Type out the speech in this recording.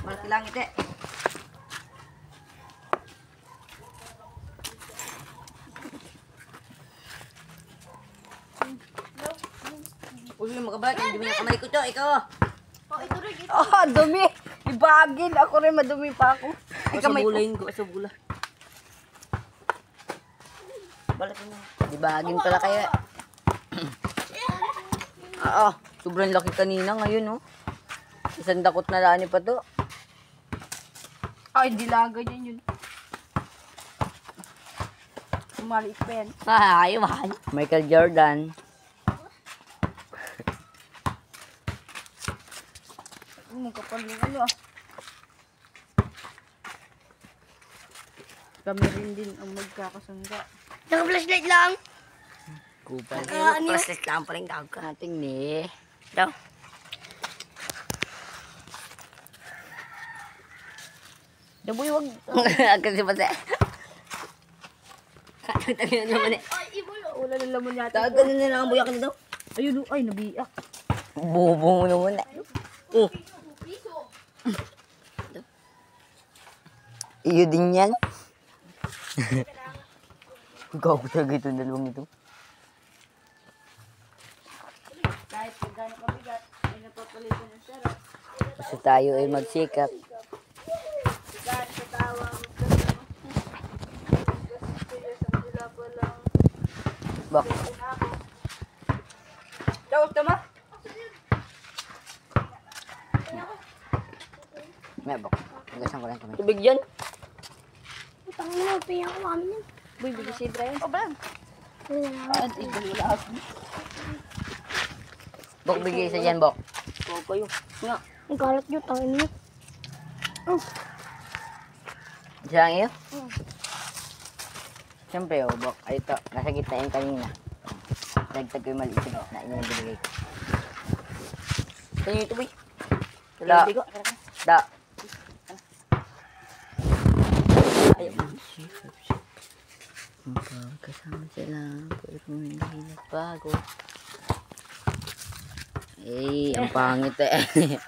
Malaki langit eh. Uy, magkabalik. Ang dumi ng kamay ko, Cho. Ikaw. Oh, ito rin. Oh, dumi. Ibagin. Ako rin madumi pa ako. Ay, Sa kamay ko. bulayin ko. Sa bula. Balik mo na. Ibagin pala kayo. Oo. Sobrang laki kanina ngayon, oh. Isang dakot na lani pa to. Ay, dilaga yan yun. Maliit pa yan. Ay, mahal. Michael Jordan. Kapal yung ano ah. Kami rin din ang magkakasangga. Naka-flashlight lang. Kupal. Ano yun? Flashlight lang pala yung tawag ka. Nating ni. Daw. Daboy, wag. Kasi pati. Katagin na naman eh. Ay, ibo yun. Wala na laman yata. Tagal na lang ang buyak nito. Ayun, ay, nabiyak. Bobo mo naman eh. Oh. Piso. Iyo din yan. Gago talaga itong dalawang ito. Kahit kung gano'ng kabigat, ay napapalitan ng sarap. Kasi tayo ay magsikap. Kahit katawa mo sila pa lang. Bak. Daw, tama? May bak. Magasan ko lang kami. Tubig dyan. Utang mo, paya ko kami yan. Boy, bigay si Brian. O, Brian. Wala. At ibang wala ako. Bok, bigay isa dyan, Bok. Oo kayo. Nga. Ang kalat nyo, tangin mo. Isa lang iyo? Siyempre, oh, Bok. Ay, ito. Nasa gitna yung kanina. Dagtag ko yung maliit sa gitna. Yun yung binigay ko. Kaya ito, boy. Da. Hindi ko. Da. Ayaw. Magkasama sila. Pwede mo hindi nagbago. Eh, ang pangit eh.